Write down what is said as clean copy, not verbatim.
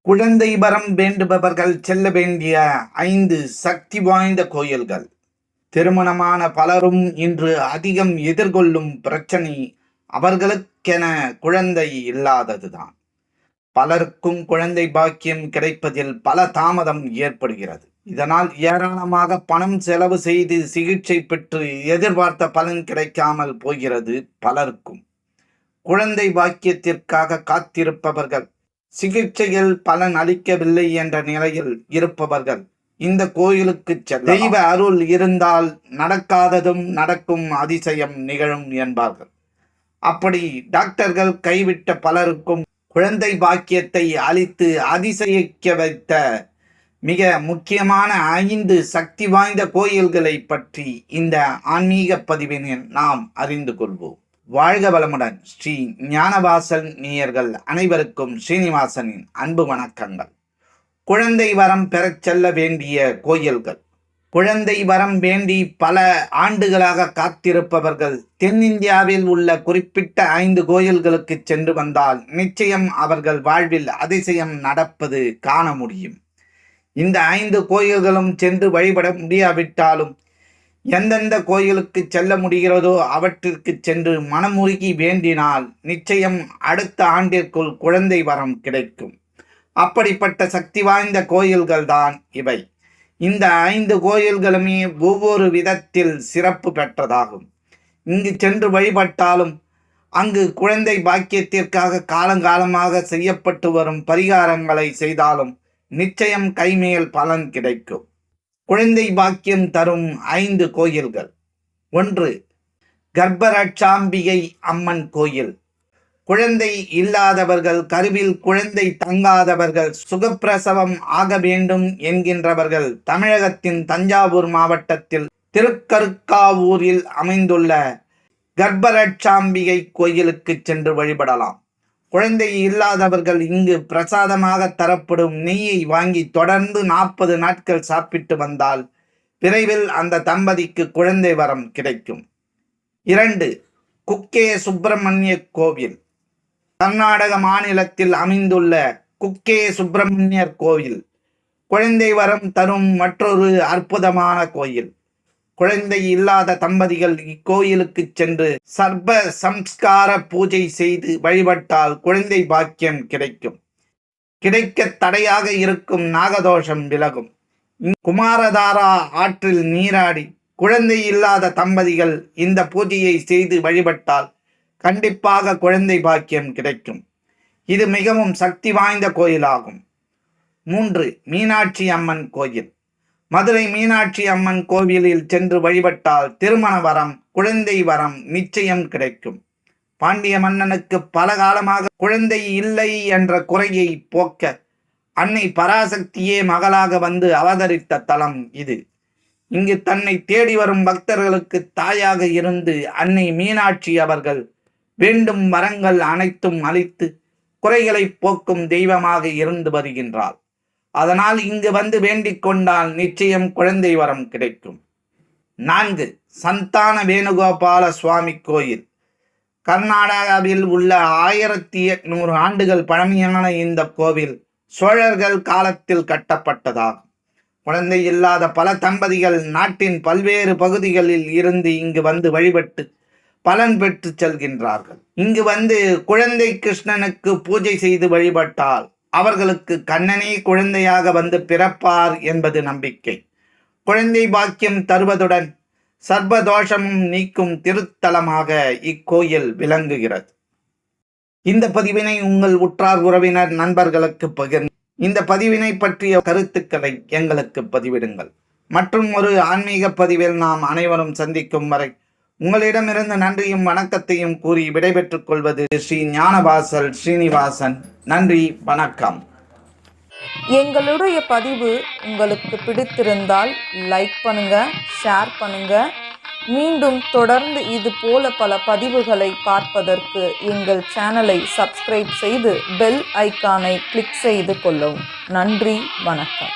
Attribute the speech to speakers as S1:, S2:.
S1: குழந்தை வரம் வேண்டுபவர்கள் செல்ல வேண்டிய 5 சக்தி வாய்ந்த கோயில்கள். திருமணமான பலரும் இன்று அதிகம் எதிர்கொள்ளும் பிரச்சனை அவர்களுக்கென குழந்தை இல்லாததுதான். பலருக்கும் குழந்தை பாக்கியம் கிடைப்பதில் பல தாமதம் ஏற்படுகிறது. இதனால் ஏராளமாக பணம் செலவு செய்து சிகிச்சை பெற்று எதிர்பார்த்த பலன் கிடைக்காமல் போகிறது பலருக்கும். குழந்தை பாக்கியத்திற்காக காத்திருப்பவர்கள், சிகிச்சையில் பலன் அளிக்கவில்லை என்ற நிலையில் இருப்பவர்கள் இந்த கோயிலுக்கு செல்ல தெய்வ அருள் இருந்தால் நடக்காததும் நடக்கும், அதிசயம் நிகழும் என்பார்கள். அப்படி டாக்டர்கள் கைவிட்ட பலருக்கும் குழந்தை பாக்கியத்தை அளித்து அதிசயிக்க வைத்த மிக முக்கியமான 5 சக்தி வாய்ந்த கோயில்களை பற்றி இந்த ஆன்மீக பதிவினில் நாம் அறிந்து கொள்வோம். வாழ்க வளமுடன். ஸ்ரீ ஞானவாசல் நேயர்கள் அனைவருக்கும் ஸ்ரீனிவாசனின் அன்பு வணக்கங்கள். குழந்தை வரம் பெறச் செல்ல வேண்டிய கோயில்கள். குழந்தை வரம் வேண்டி பல ஆண்டுகளாக காத்திருப்பவர்கள் தென்னிந்தியாவில் உள்ள குறிப்பிட்ட 5 கோயில்களுக்கு சென்று வந்தால் நிச்சயம் அவர்கள் வாழ்வில் அதிசயம் நடப்பது காண முடியும். இந்த 5 கோயில்களும் சென்று வழிபட முடியாவிட்டாலும் எந்தெந்த கோயிலுக்கு செல்ல முடிகிறதோ அவற்றிற்கு சென்று மனமுருகி வேண்டினால் நிச்சயம் அடுத்த ஆண்டிற்குள் குழந்தை வரம் கிடைக்கும். அப்படிப்பட்ட சக்தி வாய்ந்த கோயில்கள் தான் இவை. இந்த 5 கோயில்களுமே ஒவ்வொரு விதத்தில் சிறப்பு பெற்றதாகும். இங்கு சென்று வழிபட்டாலும் அங்கு குழந்தை பாக்கியத்திற்காக காலங்காலமாக செய்யப்பட்டு வரும் பரிகாரங்களை செய்தாலும் நிச்சயம் கைமேல் பலன் கிடைக்கும். குழந்தை பாக்கியம் தரும் 5 கோயில்கள். 1. கர்ப்பரட்சாம்பிகை அம்மன் கோயில். குழந்தை இல்லாதவர்கள், கருவில் குழந்தை தங்காதவர்கள், சுகப்பிரசவம் ஆக வேண்டும் என்கின்றவர்கள் தமிழகத்தின் தஞ்சாவூர் மாவட்டத்தில் திருக்கருக்காவூரில் அமைந்துள்ள கர்ப்பரட்சாம்பிகை கோயிலுக்கு சென்று வழிபடலாம். குழந்தை இல்லாதவர்கள் இங்கு பிரசாதமாக தரப்படும் நெய்யை வாங்கி தொடர்ந்து 40 நாட்கள் சாப்பிட்டு வந்தால் விரைவில் அந்த தம்பதிக்கு குழந்தை வரம் கிடைக்கும். 2. குக்கே சுப்பிரமணிய கோவில். கர்நாடக மாநிலத்தில் அமைந்துள்ள குக்கே சுப்பிரமணியர் கோவில் குழந்தை வரம் தரும் மற்றொரு அற்புதமான கோயில். குழந்தை இல்லாத தம்பதிகள் இக்கோயிலுக்கு சென்று சர்ப சம்ஸ்கார பூஜை செய்து வழிபட்டால் குழந்தை பாக்கியம் கிடைக்கும். கிடைக்க தடையாக இருக்கும் நாகதோஷம் விலகும். குமாரதாரா ஆற்றில் நீராடி குழந்தை இல்லாத தம்பதிகள் இந்த பூஜையை செய்து வழிபட்டால் கண்டிப்பாக குழந்தை பாக்கியம் கிடைக்கும். இது மிகவும் சக்தி வாய்ந்த கோயிலாகும். 3. மீனாட்சி அம்மன் கோயில். மதுரை மீனாட்சி அம்மன் கோவிலில் சென்று வழிபட்டால் திருமண வரம், குழந்தை வரம் நிச்சயம் கிடைக்கும். பாண்டிய மன்னனுக்கு பல காலமாக குழந்தை இல்லை என்ற குறையை போக்க அன்னை பராசக்தியே மகளாக வந்து அவதரித்த தலம் இது. இங்கு தன்னை தேடி வரும் பக்தர்களுக்கு தாயாக இருந்து அன்னை மீனாட்சி அவர்கள் வேண்டும் வரங்கள் அனைத்தும் அளித்து குறைகளை போக்கும் தெய்வமாக இருந்து வருகின்றாள். அதனால் இங்கு வந்து வேண்டிக் கொண்டால் நிச்சயம் குழந்தை வரம் கிடைக்கும். 4. சந்தான வேணுகோபால சுவாமி கோயில். கர்நாடகாவில் உள்ள 1800 ஆண்டுகள் பழமையான இந்த கோவில் சோழர்கள் காலத்தில் கட்டப்பட்டதாகும். குழந்தை இல்லாத பல தம்பதிகள் நாட்டின் பல்வேறு பகுதிகளில் இருந்து இங்கு வந்து வழிபட்டு பலன் பெற்று செல்கின்றார்கள். இங்கு வந்து குழந்தை கிருஷ்ணனுக்கு பூஜை செய்து வழிபட்டால் அவர்களுக்கு கண்ணனே குழந்தையாக வந்து பிறப்பார் என்பது நம்பிக்கை. குழந்தை பாக்கியம் தருவதுடன் சர்வதோஷமும் நீக்கும் திருத்தலமாக இக்கோயில் விளங்குகிறது. இந்த பதிவினை உங்கள் உற்றார் உறவினர் நண்பர்களுக்கு பகிர்ந்து இந்த பதிவினை பற்றிய கருத்துக்களை எங்களுக்கு பதிவிடுங்கள். மற்றும் ஒரு ஆன்மீக பதிவில் நாம் அனைவரும் சந்திக்கும் வரை உங்களிடமிருந்து நன்றியும் வணக்கத்தையும் கூறி விடைபெற்றுக் கொள்வது ஸ்ரீ ஞானவாசல் ஸ்ரீனிவாசன். நன்றி, வணக்கம்.
S2: எங்களுடைய பதிவு உங்களுக்கு பிடித்திருந்தால் லைக் பண்ணுங்க, ஷேர் பண்ணுங்க. மீண்டும் தொடர்ந்து இது போல பல பதிவுகளை பார்ப்பதற்கு எங்கள் சேனலை சப்ஸ்கிரைப் செய்து பெல் ஐக்கானை கிளிக் செய்து கொள்ளவும். நன்றி, வணக்கம்.